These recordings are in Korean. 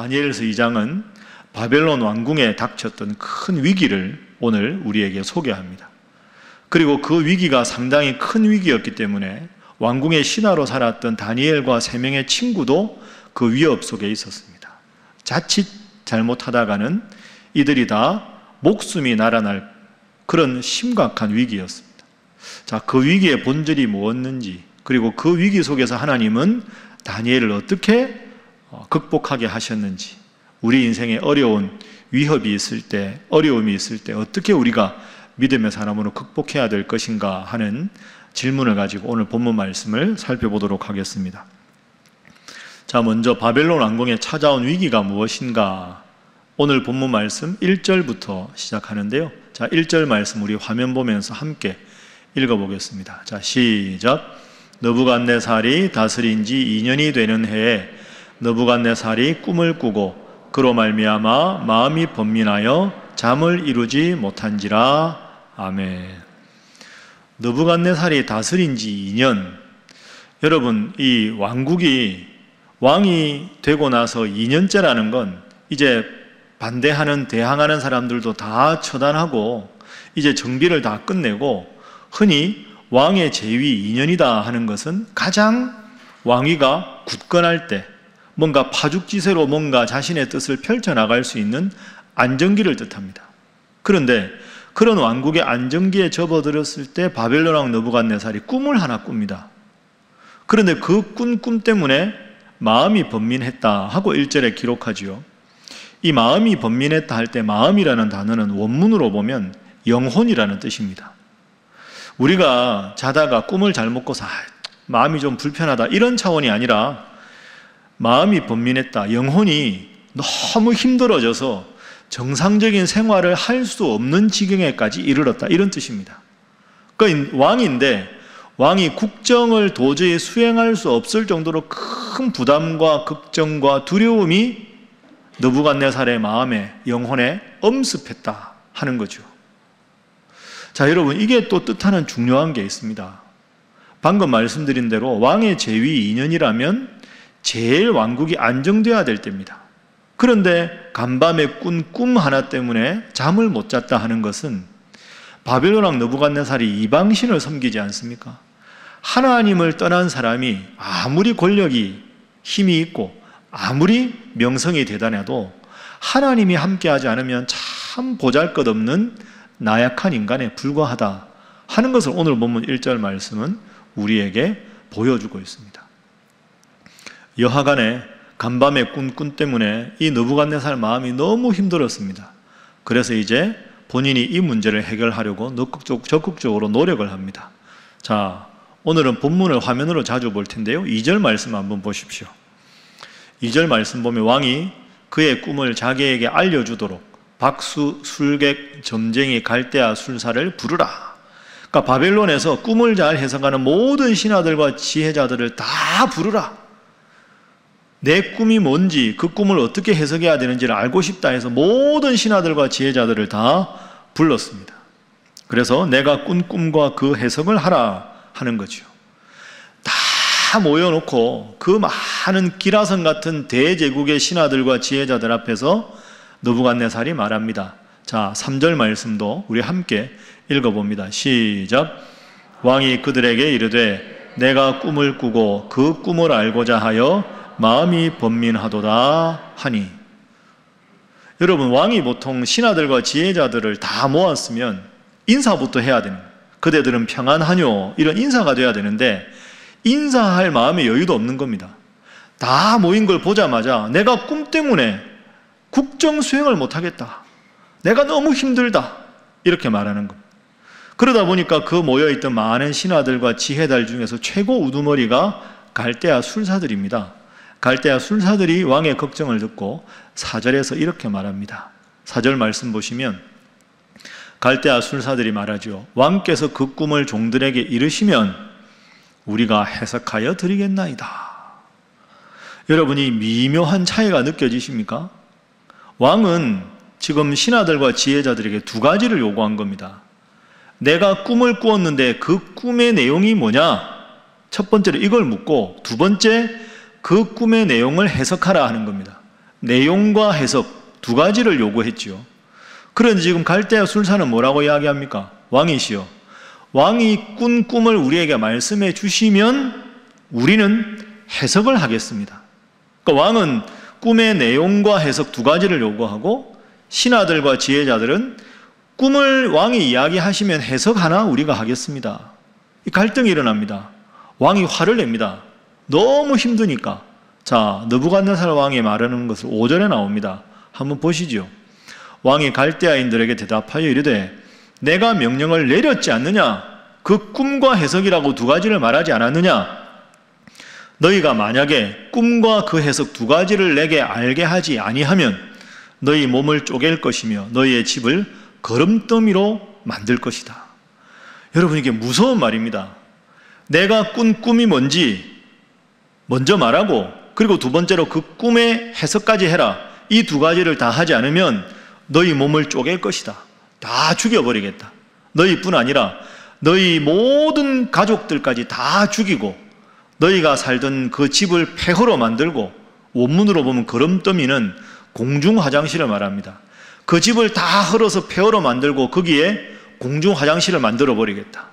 다니엘서 2장은 바벨론 왕궁에 닥쳤던 큰 위기를 오늘 우리에게 소개합니다. 그리고 그 위기가 상당히 큰 위기였기 때문에 왕궁의 신하로 살았던 다니엘과 3명의 친구도 그 위협 속에 있었습니다. 자칫 잘못하다가는 이들이 다 목숨이 날아날 그런 심각한 위기였습니다. 자, 그 위기의 본질이 무엇인지, 그리고 그 위기 속에서 하나님은 다니엘을 어떻게 극복하게 하셨는지, 우리 인생에 어려운 위협이 있을 때, 어려움이 있을 때 어떻게 우리가 믿음의 사람으로 극복해야 될 것인가 하는 질문을 가지고 오늘 본문 말씀을 살펴보도록 하겠습니다. 자, 먼저 바벨론 왕궁에 찾아온 위기가 무엇인가? 오늘 본문 말씀 1절부터 시작하는데요. 자, 1절 말씀 우리 화면 보면서 함께 읽어보겠습니다. 자, 시작. 느부갓네살이 다스린 지 2년이 되는 해에 느부갓네살이 꿈을 꾸고 그로 말미암아 마음이 번민하여 잠을 이루지 못한지라. 아멘. 느부갓네살이 다스린 지 2년. 여러분, 이 왕국이 왕이 되고 나서 2년째라는 건 이제 반대하는, 대항하는 사람들도 다 처단하고 이제 정비를 다 끝내고, 흔히 왕의 재위 2년이다 하는 것은 가장 왕위가 굳건할 때, 뭔가 파죽지세로 뭔가 자신의 뜻을 펼쳐나갈 수 있는 안정기를 뜻합니다. 그런데 그런 왕국의 안정기에 접어들었을 때 바벨론 왕 느부갓네살이 꿈을 하나 꿉니다. 그런데 그 꾼 꿈 때문에 마음이 번민했다 하고 1절에 기록하지요. 이 마음이 번민했다 할 때 마음이라는 단어는 원문으로 보면 영혼이라는 뜻입니다. 우리가 자다가 꿈을 잘못 꿔서 마음이 좀 불편하다 이런 차원이 아니라, 마음이 번민했다, 영혼이 너무 힘들어져서 정상적인 생활을 할 수 없는 지경에까지 이르렀다, 이런 뜻입니다. 그러니까 왕인데 왕이 국정을 도저히 수행할 수 없을 정도로 큰 부담과 걱정과 두려움이 느부갓네살의 마음에, 영혼에 엄습했다 하는 거죠. 자, 여러분, 이게 또 뜻하는 중요한 게 있습니다. 방금 말씀드린 대로 왕의 재위 2년이라면 제일 왕국이 안정돼야 될 때입니다. 그런데 간밤에 꾼 꿈 하나 때문에 잠을 못 잤다 하는 것은 바벨론 왕 느부갓네살이 이방신을 섬기지 않습니까? 하나님을 떠난 사람이 아무리 권력이 힘이 있고 아무리 명성이 대단해도 하나님이 함께하지 않으면 참 보잘것없는 나약한 인간에 불과하다 하는 것을 오늘 본문 1절 말씀은 우리에게 보여주고 있습니다. 여하간에 간밤에 꾼 꿈 때문에 이 느부갓네살 마음이 너무 힘들었습니다. 그래서 이제 본인이 이 문제를 해결하려고 적극적으로 노력을 합니다. 자, 오늘은 본문을 화면으로 자주 볼 텐데요. 2절 말씀 한번 보십시오. 2절 말씀 보면 왕이 그의 꿈을 자기에게 알려주도록 박수, 술객, 점쟁이, 갈대아, 술사를 부르라. 그러니까 바벨론에서 꿈을 잘 해석하는 모든 신하들과 지혜자들을 다 부르라. 내 꿈이 뭔지, 그 꿈을 어떻게 해석해야 되는지를 알고 싶다 해서 모든 신하들과 지혜자들을 다 불렀습니다. 그래서 내가 꾼 꿈과 그 해석을 하라 하는 거죠. 다 모여놓고 그 많은 기라성 같은 대제국의 신하들과 지혜자들 앞에서 느부갓네살이 말합니다. 자, 3절 말씀도 우리 함께 읽어봅니다. 시작. 왕이 그들에게 이르되 내가 꿈을 꾸고 그 꿈을 알고자 하여 마음이 번민하도다 하니. 여러분, 왕이 보통 신하들과 지혜자들을 다 모았으면 인사부터 해야 됩니다. 그대들은 평안하뇨, 이런 인사가 돼야 되는데 인사할 마음의 여유도 없는 겁니다. 다 모인 걸 보자마자 내가 꿈 때문에 국정 수행을 못하겠다, 내가 너무 힘들다, 이렇게 말하는 겁니다. 그러다 보니까 그 모여있던 많은 신하들과 지혜달 중에서 최고 우두머리가 갈대아 술사들입니다. 갈대아 술사들이 왕의 걱정을 듣고 4절에서 이렇게 말합니다. 4절 말씀 보시면 갈대아 술사들이 말하죠. 왕께서 그 꿈을 종들에게 이르시면 우리가 해석하여 드리겠나이다. 여러분이 미묘한 차이가 느껴지십니까? 왕은 지금 신하들과 지혜자들에게 두 가지를 요구한 겁니다. 내가 꿈을 꾸었는데 그 꿈의 내용이 뭐냐? 첫 번째로 이걸 묻고, 두 번째, 그 꿈의 내용을 해석하라 하는 겁니다. 내용과 해석 두 가지를 요구했지요. 그런데 지금 갈대아 술사는 뭐라고 이야기합니까? 왕이시여, 왕이 꾼 꿈을 우리에게 말씀해 주시면 우리는 해석을 하겠습니다. 그러니까 왕은 꿈의 내용과 해석 두 가지를 요구하고 신하들과 지혜자들은 꿈을 왕이 이야기하시면 해석하나 우리가 하겠습니다. 이 갈등이 일어납니다. 왕이 화를 냅니다. 너무 힘드니까. 자, 느부갓네살 왕이 말하는 것을 5절에 나옵니다. 한번 보시죠. 왕이 갈대아인들에게 대답하여 이르되 내가 명령을 내렸지 않느냐? 그 꿈과 해석이라고 두 가지를 말하지 않았느냐? 너희가 만약에 꿈과 그 해석 두 가지를 내게 알게 하지 아니하면 너희 몸을 쪼갤 것이며 너희의 집을 거름더미로 만들 것이다. 여러분, 이게 무서운 말입니다. 내가 꾼 꿈이 뭔지 먼저 말하고, 그리고 두 번째로 그 꿈의 해석까지 해라. 이 두 가지를 다 하지 않으면 너희 몸을 쪼갤 것이다. 다 죽여버리겠다. 너희뿐 아니라 너희 모든 가족들까지 다 죽이고 너희가 살던 그 집을 폐허로 만들고, 원문으로 보면 거름더미는 공중 화장실을 말합니다. 그 집을 다 헐어서 폐허로 만들고 거기에 공중 화장실을 만들어 버리겠다.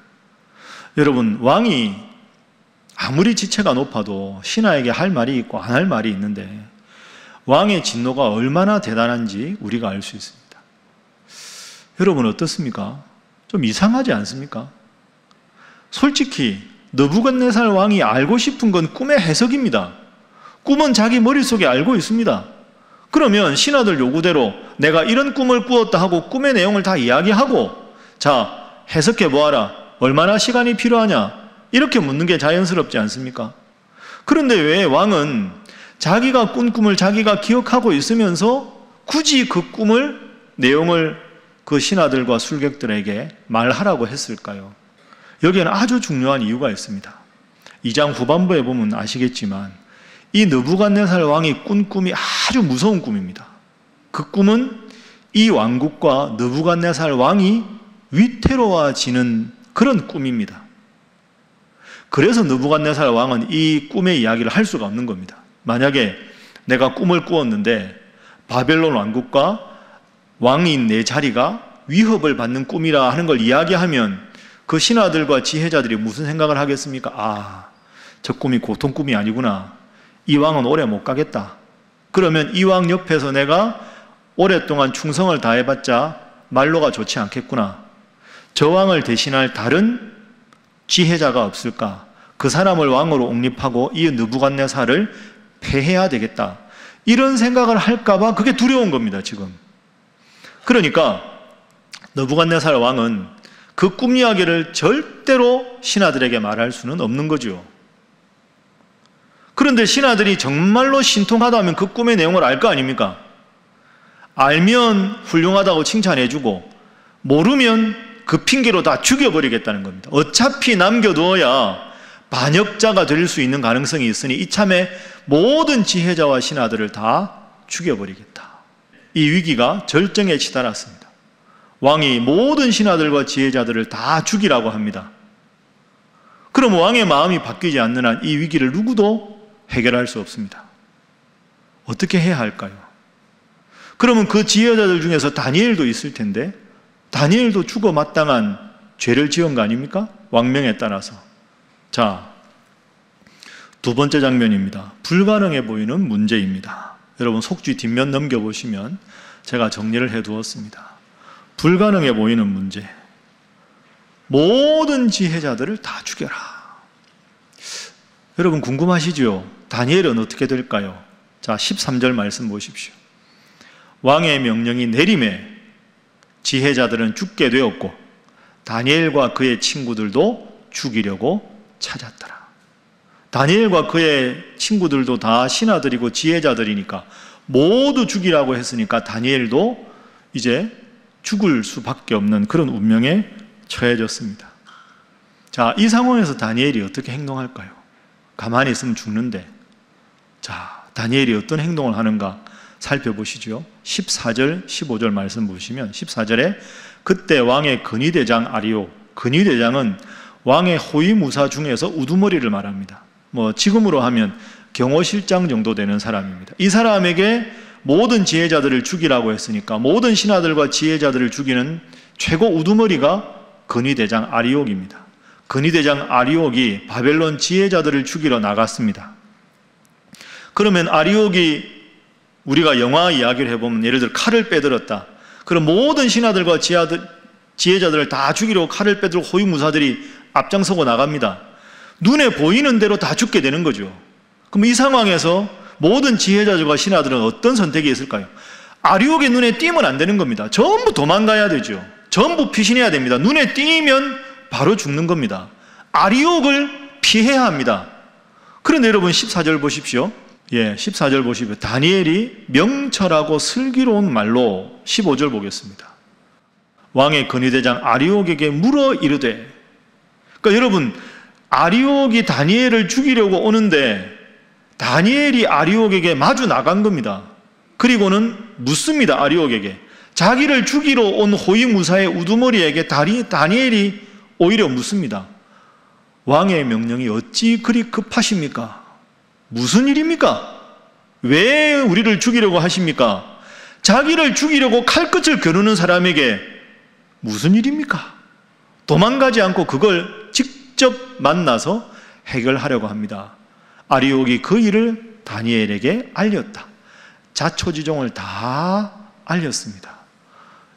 여러분, 왕이 아무리 지체가 높아도 신하에게 할 말이 있고 안 할 말이 있는데 왕의 진노가 얼마나 대단한지 우리가 알 수 있습니다. 여러분, 어떻습니까? 좀 이상하지 않습니까? 솔직히 느부갓네살 왕이 알고 싶은 건 꿈의 해석입니다. 꿈은 자기 머릿속에 알고 있습니다. 그러면 신하들 요구대로 내가 이런 꿈을 꾸었다 하고 꿈의 내용을 다 이야기하고, 자, 해석해 보아라. 얼마나 시간이 필요하냐? 이렇게 묻는 게 자연스럽지 않습니까? 그런데 왜 왕은 자기가 꾼 꿈을 자기가 기억하고 있으면서 굳이 그 꿈을, 내용을 그 신하들과 술객들에게 말하라고 했을까요? 여기에는 아주 중요한 이유가 있습니다. 2장 후반부에 보면 아시겠지만 이 느부갓네살 왕이 꾼 꿈이 아주 무서운 꿈입니다. 그 꿈은 이 왕국과 느부갓네살 왕이 위태로워지는 그런 꿈입니다. 그래서 느부갓네살 왕은 이 꿈의 이야기를 할 수가 없는 겁니다. 만약에 내가 꿈을 꾸었는데 바벨론 왕국과 왕인 내 자리가 위협을 받는 꿈이라 하는 걸 이야기하면 그 신하들과 지혜자들이 무슨 생각을 하겠습니까? 아, 저 꿈이 고통 꿈이 아니구나. 이 왕은 오래 못 가겠다. 그러면 이 왕 옆에서 내가 오랫동안 충성을 다해봤자 말로가 좋지 않겠구나. 저 왕을 대신할 다른 지혜자가 없을까? 그 사람을 왕으로 옹립하고 이 느부갓네살을 패해야 되겠다. 이런 생각을 할까봐 그게 두려운 겁니다, 지금. 그러니까 느부갓네살 왕은 그 꿈 이야기를 절대로 신하들에게 말할 수는 없는 거죠. 그런데 신하들이 정말로 신통하다면 그 꿈의 내용을 알 거 아닙니까? 알면 훌륭하다고 칭찬해주고 모르면 그 핑계로 다 죽여버리겠다는 겁니다. 어차피 남겨두어야 반역자가 될 수 있는 가능성이 있으니 이참에 모든 지혜자와 신하들을 다 죽여버리겠다. 이 위기가 절정에 치달았습니다. 왕이 모든 신하들과 지혜자들을 다 죽이라고 합니다. 그럼 왕의 마음이 바뀌지 않는 한 이 위기를 누구도 해결할 수 없습니다. 어떻게 해야 할까요? 그러면 그 지혜자들 중에서 다니엘도 있을 텐데 다니엘도 죽어 마땅한 죄를 지은 거 아닙니까? 왕명에 따라서. 자, 두 번째 장면입니다. 불가능해 보이는 문제입니다. 여러분 속지 뒷면 넘겨보시면 제가 정리를 해두었습니다. 불가능해 보이는 문제. 모든 지혜자들을 다 죽여라. 여러분 궁금하시죠? 다니엘은 어떻게 될까요? 자, 13절 말씀 보십시오. 왕의 명령이 내림에 지혜자들은 죽게 되었고 다니엘과 그의 친구들도 죽이려고 찾았더라. 다니엘과 그의 친구들도 다 신하들이고 지혜자들이니까 모두 죽이라고 했으니까 다니엘도 이제 죽을 수밖에 없는 그런 운명에 처해졌습니다. 자, 이 상황에서 다니엘이 어떻게 행동할까요? 가만히 있으면 죽는데. 자, 다니엘이 어떤 행동을 하는가 살펴보시죠. 14절, 15절 말씀 보시면 14절에 그때 왕의 근위대장 아리오, 근위대장은 왕의 호위무사 중에서 우두머리를 말합니다. 뭐 지금으로 하면 경호실장 정도 되는 사람입니다. 이 사람에게 모든 지혜자들을 죽이라고 했으니까 모든 신하들과 지혜자들을 죽이는 최고 우두머리가 근위대장 아리옥입니다. 근위대장 아리옥이 바벨론 지혜자들을 죽이러 나갔습니다. 그러면 아리옥이 우리가 영화 이야기를 해보면 예를 들어 칼을 빼들었다. 그럼 모든 신하들과 지혜자들을 다 죽이려고 칼을 빼들고 호위무사들이 앞장서고 나갑니다. 눈에 보이는 대로 다 죽게 되는 거죠. 그럼 이 상황에서 모든 지혜자들과 신하들은 어떤 선택이 있을까요? 아리옥의 눈에 띄면 안 되는 겁니다. 전부 도망가야 되죠. 전부 피신해야 됩니다. 눈에 띄면 바로 죽는 겁니다. 아리옥을 피해야 합니다. 그런데 여러분 14절 보십시오. 14절 보십시오. 다니엘이 명철하고 슬기로운 말로 15절 보겠습니다. 왕의 근위대장 아리옥에게 물어 이르되, 그러니까 여러분 아리옥이 다니엘을 죽이려고 오는데 다니엘이 아리옥에게 마주 나간 겁니다. 그리고는 묻습니다. 아리옥에게 자기를 죽이러 온 호위무사의 우두머리에게 다니엘이 오히려 묻습니다. 왕의 명령이 어찌 그리 급하십니까? 무슨 일입니까? 왜 우리를 죽이려고 하십니까? 자기를 죽이려고 칼끝을 겨누는 사람에게 무슨 일입니까? 도망가지 않고 그걸 직접 만나서 해결하려고 합니다. 아리옥이 그 일을 다니엘에게 알렸다. 자초지종을 다 알렸습니다.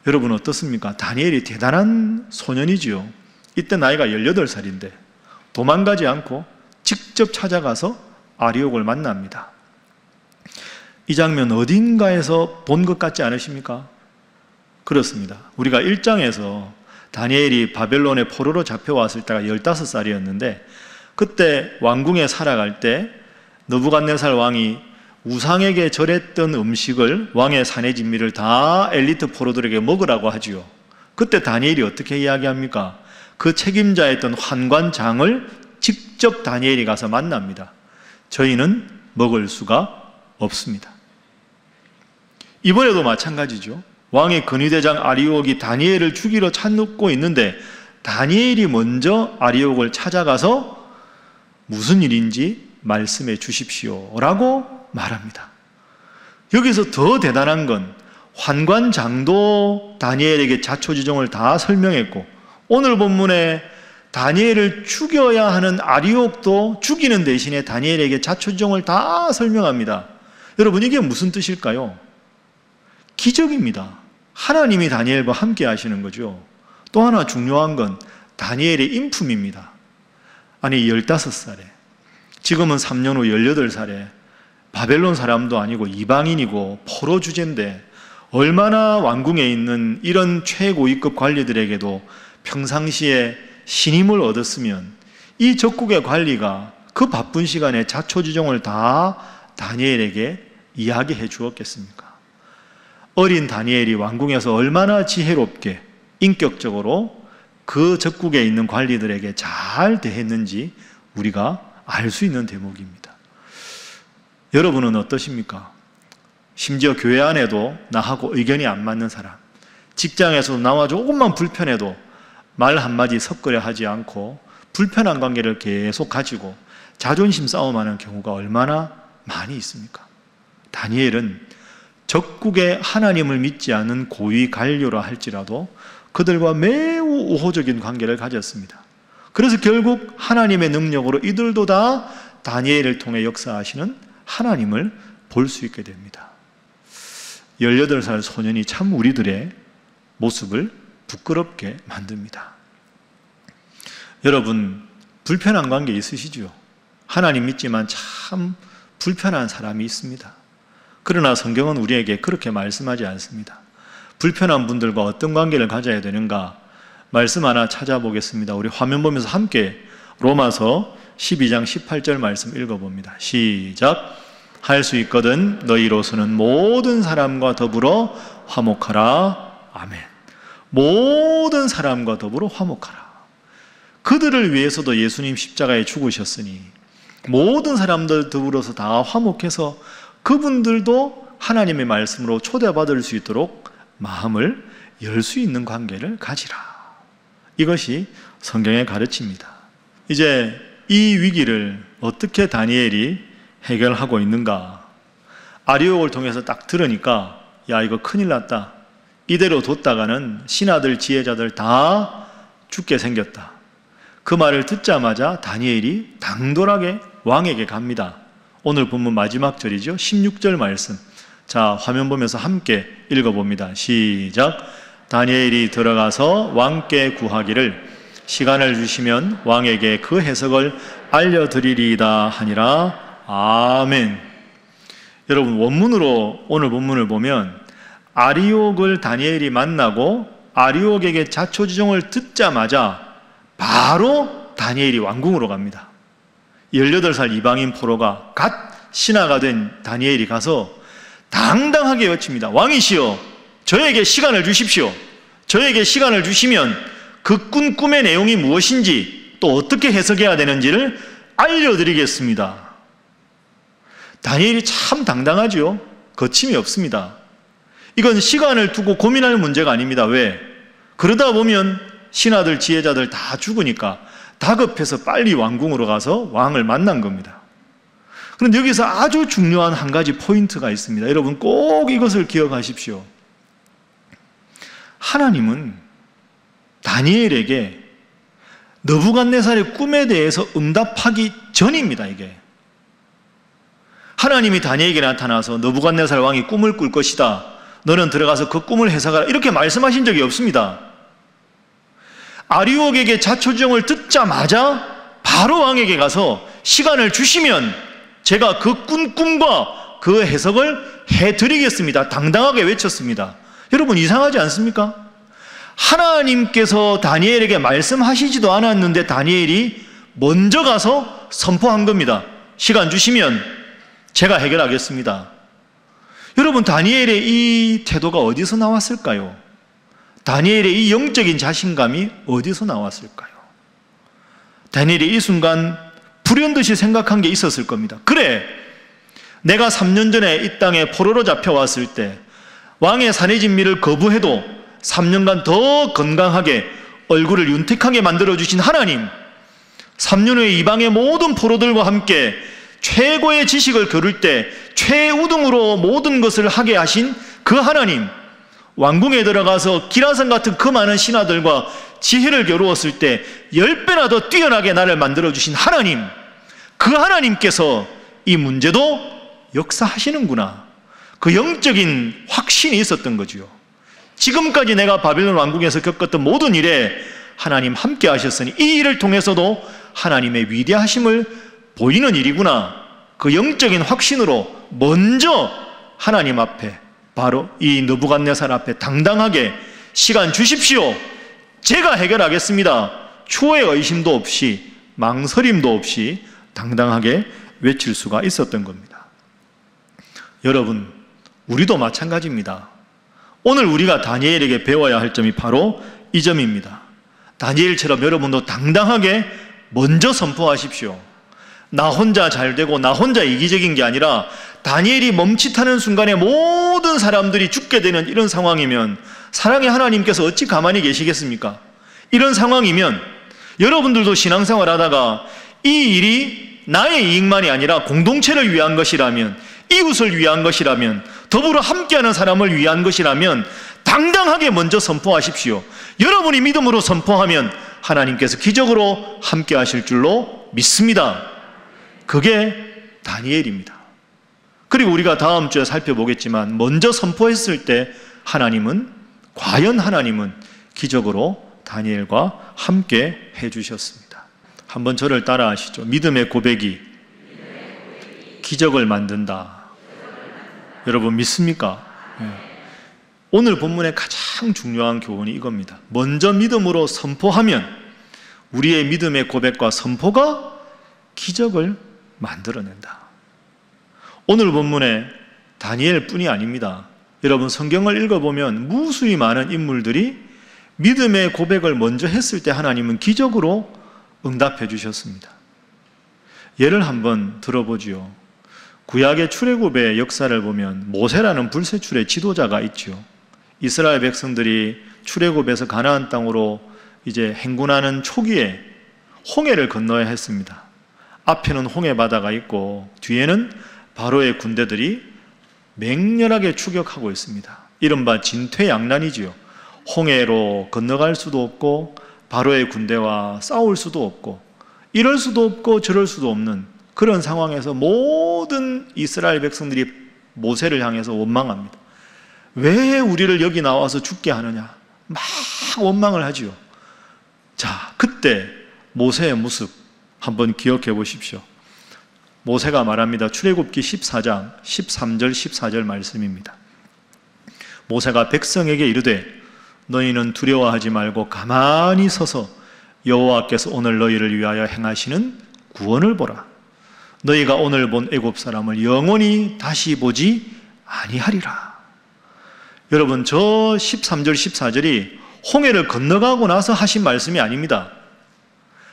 여러분 어떻습니까? 다니엘이 대단한 소년이지요. 이때 나이가 18살인데 도망가지 않고 직접 찾아가서 아리옥을 만납니다. 이 장면 어딘가에서 본 것 같지 않으십니까? 그렇습니다. 우리가 1장에서 다니엘이 바벨론의 포로로 잡혀왔을 때가 15살이었는데 그때 왕궁에 살아갈 때 느부갓네살 왕이 우상에게 절했던 음식을 왕의 사내 진미를 다 엘리트 포로들에게 먹으라고 하지요. 그때 다니엘이 어떻게 이야기합니까? 그 책임자였던 환관장을 직접 다니엘이 가서 만납니다. 저희는 먹을 수가 없습니다. 이번에도 마찬가지죠. 왕의 근위대장 아리옥이 다니엘을 죽이러 찾고 있는데 다니엘이 먼저 아리옥을 찾아가서 무슨 일인지 말씀해 주십시오 라고 말합니다. 여기서 더 대단한 건 환관장도 다니엘에게 자초지종을 다 설명했고 오늘 본문에 다니엘을 죽여야 하는 아리옥도 죽이는 대신에 다니엘에게 자초지종을 다 설명합니다. 여러분 이게 무슨 뜻일까요? 기적입니다. 하나님이 다니엘과 함께 하시는 거죠. 또 하나 중요한 건 다니엘의 인품입니다. 아니 15살에 지금은 3년 후 18살에 바벨론 사람도 아니고 이방인이고 포로 주제인데 얼마나 왕궁에 있는 이런 최고위급 관리들에게도 평상시에 신임을 얻었으면 이 적국의 관리가 그 바쁜 시간에 자초지종을 다 다니엘에게 이야기해 주었겠습니까? 어린 다니엘이 왕궁에서 얼마나 지혜롭게 인격적으로 그 적국에 있는 관리들에게 잘 대했는지 우리가 알 수 있는 대목입니다. 여러분은 어떠십니까? 심지어 교회 안에도 나하고 의견이 안 맞는 사람, 직장에서도 나와 조금만 불편해도 말 한마디 섞으려 하지 않고 불편한 관계를 계속 가지고 자존심 싸움하는 경우가 얼마나 많이 있습니까? 다니엘은 적국의 하나님을 믿지 않은 고위 관료라 할지라도 그들과 매우 우호적인 관계를 가졌습니다. 그래서 결국 하나님의 능력으로 이들도 다 다니엘을 통해 역사하시는 하나님을 볼 수 있게 됩니다. 18살 소년이 참 우리들의 모습을 부끄럽게 만듭니다. 여러분 불편한 관계 있으시죠? 하나님 믿지만 참 불편한 사람이 있습니다. 그러나 성경은 우리에게 그렇게 말씀하지 않습니다. 불편한 분들과 어떤 관계를 가져야 되는가? 말씀 하나 찾아보겠습니다. 우리 화면 보면서 함께 로마서 12장 18절 말씀 읽어봅니다. 시작! 할 수 있거든 너희로서는 모든 사람과 더불어 화목하라. 아멘. 모든 사람과 더불어 화목하라. 그들을 위해서도 예수님 십자가에 죽으셨으니 모든 사람들 더불어서 다 화목해서 그분들도 하나님의 말씀으로 초대받을 수 있도록 마음을 열 수 있는 관계를 가지라. 이것이 성경의 가르침입니다. 이제 이 위기를 어떻게 다니엘이 해결하고 있는가? 아리옥을 통해서 딱 들으니까 야, 이거 큰일 났다. 이대로 뒀다가는 신하들 지혜자들 다 죽게 생겼다. 그 말을 듣자마자 다니엘이 당돌하게 왕에게 갑니다. 오늘 본문 마지막 절이죠. 16절 말씀. 자, 화면 보면서 함께 읽어봅니다. 시작. 다니엘이 들어가서 왕께 구하기를 시간을 주시면 왕에게 그 해석을 알려드리리이다 하니라. 아멘. 여러분, 원문으로 오늘 본문을 보면 아리옥을 다니엘이 만나고 아리옥에게 자초지종을 듣자마자 바로 다니엘이 왕궁으로 갑니다. 18살 이방인 포로가 갓 신하가 된 다니엘이 가서 당당하게 외칩니다. 왕이시여, 저에게 시간을 주십시오. 저에게 시간을 주시면 그 꾼 꿈의 내용이 무엇인지 또 어떻게 해석해야 되는지를 알려드리겠습니다. 다니엘이 참 당당하죠. 거침이 없습니다. 이건 시간을 두고 고민할 문제가 아닙니다. 왜? 그러다 보면 신하들 지혜자들 다 죽으니까 다급해서 빨리 왕궁으로 가서 왕을 만난 겁니다. 그런데 여기서 아주 중요한 한 가지 포인트가 있습니다. 여러분 꼭 이것을 기억하십시오. 하나님은 다니엘에게 느부갓네살의 꿈에 대해서 응답하기 전입니다. 이게 하나님이 다니엘에게 나타나서 느부갓네살 왕이 꿈을 꿀 것이다, 너는 들어가서 그 꿈을 해석하라, 이렇게 말씀하신 적이 없습니다. 아리옥에게 자초지종을 듣자마자 바로 왕에게 가서 시간을 주시면 제가 그 꾼 꿈과 그 해석을 해드리겠습니다. 당당하게 외쳤습니다. 여러분 이상하지 않습니까? 하나님께서 다니엘에게 말씀하시지도 않았는데 다니엘이 먼저 가서 선포한 겁니다. 시간 주시면 제가 해결하겠습니다. 여러분 다니엘의 이 태도가 어디서 나왔을까요? 다니엘의 이 영적인 자신감이 어디서 나왔을까요? 다니엘이 이 순간 불현듯이 생각한 게 있었을 겁니다. 그래, 내가 3년 전에 이 땅에 포로로 잡혀왔을 때 왕의 산해진미를 거부해도 3년간 더 건강하게 얼굴을 윤택하게 만들어주신 하나님, 3년 후에 이방의 모든 포로들과 함께 최고의 지식을 겨룰 때 최우등으로 모든 것을 하게 하신 그 하나님, 왕궁에 들어가서 기라성 같은 그 많은 신하들과 지혜를 겨루었을 때 10배나 더 뛰어나게 나를 만들어주신 하나님, 그 하나님께서 이 문제도 역사하시는구나, 그 영적인 확신이 있었던 거지요. 지금까지 내가 바벨론 왕국에서 겪었던 모든 일에 하나님 함께 하셨으니 이 일을 통해서도 하나님의 위대하심을 보이는 일이구나, 그 영적인 확신으로 먼저 하나님 앞에, 바로 이 느부갓네살 앞에 당당하게 시간 주십시오, 제가 해결하겠습니다, 초의 의심도 없이 망설임도 없이 당당하게 외칠 수가 있었던 겁니다. 여러분, 우리도 마찬가지입니다. 오늘 우리가 다니엘에게 배워야 할 점이 바로 이 점입니다. 다니엘처럼 여러분도 당당하게 먼저 선포하십시오. 나 혼자 잘 되고 나 혼자 이기적인 게 아니라 다니엘이 멈칫하는 순간에 모든 사람들이 죽게 되는 이런 상황이면 사랑의 하나님께서 어찌 가만히 계시겠습니까? 이런 상황이면 여러분들도 신앙생활 하다가 이 일이 나의 이익만이 아니라 공동체를 위한 것이라면, 이웃을 위한 것이라면, 더불어 함께하는 사람을 위한 것이라면 당당하게 먼저 선포하십시오. 여러분이 믿음으로 선포하면 하나님께서 기적으로 함께 하실 줄로 믿습니다. 그게 다니엘입니다. 그리고 우리가 다음 주에 살펴보겠지만 먼저 선포했을 때 과연 하나님은 기적으로 다니엘과 함께 해주셨습니다. 한번 저를 따라 하시죠. 믿음의 고백이 기적을 만든다. 여러분 믿습니까? 네. 오늘 본문의 가장 중요한 교훈이 이겁니다. 먼저 믿음으로 선포하면 우리의 믿음의 고백과 선포가 기적을 만들어낸다. 오늘 본문에 다니엘뿐이 아닙니다. 여러분 성경을 읽어보면 무수히 많은 인물들이 믿음의 고백을 먼저 했을 때 하나님은 기적으로 응답해 주셨습니다. 예를 한번 들어보지요. 구약의 출애굽의 역사를 보면 모세라는 불세출의 지도자가 있죠. 이스라엘 백성들이 출애굽에서 가나안 땅으로 이제 행군하는 초기에 홍해를 건너야 했습니다. 앞에는 홍해 바다가 있고 뒤에는 바로의 군대들이 맹렬하게 추격하고 있습니다. 이른바 진퇴양난이지요. 홍해로 건너갈 수도 없고 바로의 군대와 싸울 수도 없고 이럴 수도 없고 저럴 수도 없는 그런 상황에서 모든 이스라엘 백성들이 모세를 향해서 원망합니다. 왜 우리를 여기 나와서 죽게 하느냐? 막 원망을 하지요. 자, 그때 모세의 모습 한번 기억해 보십시오. 모세가 말합니다. 출애굽기 14장 13절 14절 말씀입니다. 모세가 백성에게 이르되 너희는 두려워하지 말고 가만히 서서 여호와께서 오늘 너희를 위하여 행하시는 구원을 보라. 너희가 오늘 본 애굽 사람을 영원히 다시 보지 아니하리라. 여러분, 저 13절 14절이 홍해를 건너가고 나서 하신 말씀이 아닙니다.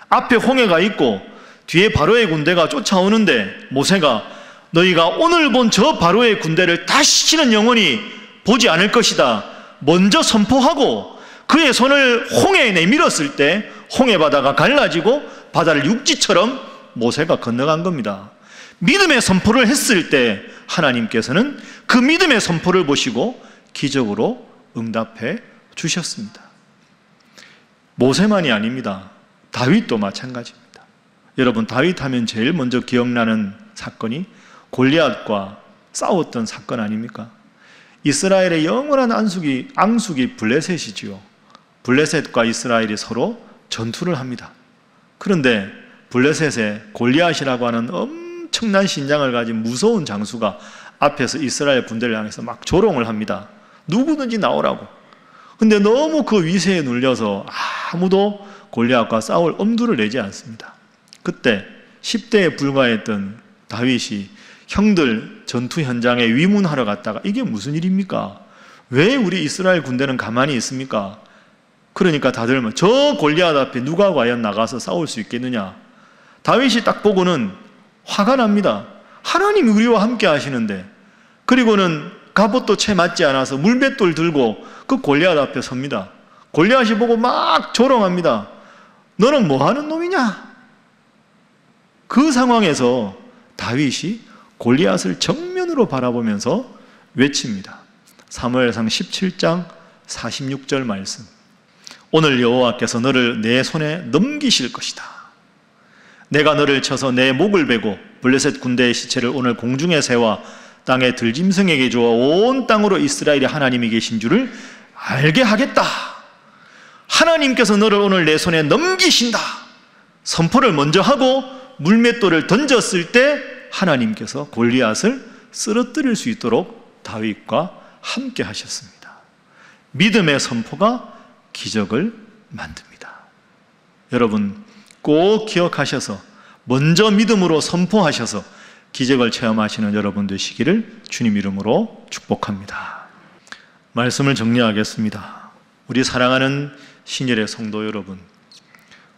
앞에 홍해가 있고 뒤에 바로의 군대가 쫓아오는데 모세가 너희가 오늘 본 저 바로의 군대를 다시는 영원히 보지 않을 것이다 먼저 선포하고 그의 손을 홍해에 내밀었을 때 홍해 바다가 갈라지고 바다를 육지처럼 모세가 건너간 겁니다. 믿음의 선포를 했을 때 하나님께서는 그 믿음의 선포를 보시고 기적으로 응답해 주셨습니다. 모세만이 아닙니다. 다윗도 마찬가지입니다. 여러분, 다윗 하면 제일 먼저 기억나는 사건이 골리앗과 싸웠던 사건 아닙니까? 이스라엘의 영원한 앙숙이 블레셋이지요. 블레셋과 이스라엘이 서로 전투를 합니다. 그런데 블레셋에 골리앗이라고 하는 엄청난 신장을 가진 무서운 장수가 앞에서 이스라엘 군대를 향해서 막 조롱을 합니다. 누구든지 나오라고. 근데 너무 그 위세에 눌려서 아무도 골리앗과 싸울 엄두를 내지 않습니다. 그때 10대에 불과했던 다윗이 형들 전투 현장에 위문하러 갔다가 이게 무슨 일입니까? 왜 우리 이스라엘 군대는 가만히 있습니까? 그러니까 다들 저 골리앗 앞에 누가 과연 나가서 싸울 수 있겠느냐? 다윗이 딱 보고는 화가 납니다. 하나님이 우리와 함께 하시는데, 그리고는 갑옷도 채 맞지 않아서 물맷돌 들고 그 골리앗 앞에 섭니다. 골리앗이 보고 막 조롱합니다. 너는 뭐 하는 놈이냐? 그 상황에서 다윗이 골리앗을 정면으로 바라보면서 외칩니다. 사무엘상 17장 46절 말씀. 오늘 여호와께서 너를 내 손에 넘기실 것이다. 내가 너를 쳐서 내 목을 베고 블레셋 군대의 시체를 오늘 공중에 세워 땅의 들짐승에게 주어 온 땅으로 이스라엘의 하나님이 계신 줄을 알게 하겠다. 하나님께서 너를 오늘 내 손에 넘기신다. 선포를 먼저 하고 물맷돌을 던졌을 때 하나님께서 골리앗을 쓰러뜨릴 수 있도록 다윗과 함께 하셨습니다. 믿음의 선포가 기적을 만듭니다. 여러분, 꼭 기억하셔서 먼저 믿음으로 선포하셔서 기적을 체험하시는 여러분 되시기를 주님 이름으로 축복합니다. 말씀을 정리하겠습니다. 우리 사랑하는 신열의 성도 여러분,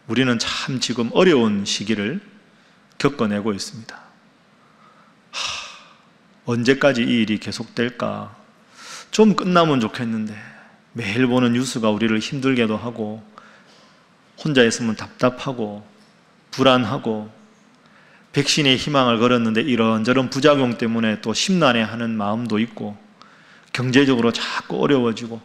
우리는 참 지금 어려운 시기를 겪어내고 있습니다. 언제까지 이 일이 계속될까? 좀 끝나면 좋겠는데 매일 보는 뉴스가 우리를 힘들게도 하고 혼자 있으면 답답하고 불안하고 백신에 희망을 걸었는데 이런저런 부작용 때문에 또 심란해하는 마음도 있고 경제적으로 자꾸 어려워지고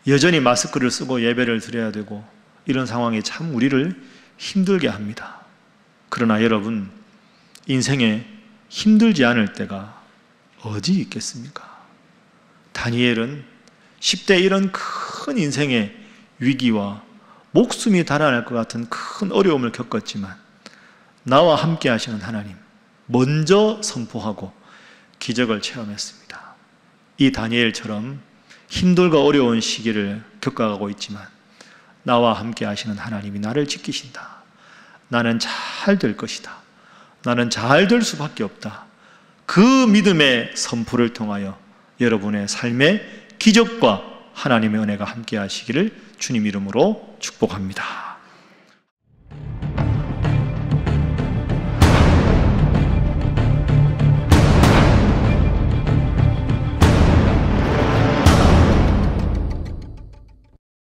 여전히 마스크를 쓰고 예배를 드려야 되고 이런 상황이 참 우리를 힘들게 합니다. 그러나 여러분, 인생에 힘들지 않을 때가 어디 있겠습니까? 다니엘은 10대 이런 큰 인생의 위기와 목숨이 달아날 것 같은 큰 어려움을 겪었지만 나와 함께 하시는 하나님 먼저 선포하고 기적을 체험했습니다. 이 다니엘처럼 힘들고 어려운 시기를 겪어가고 있지만 나와 함께 하시는 하나님이 나를 지키신다. 나는 잘 될 것이다. 나는 잘 될 수밖에 없다. 그 믿음의 선포를 통하여 여러분의 삶의 기적과 하나님의 은혜가 함께 하시기를 주님 이름으로 축복합니다.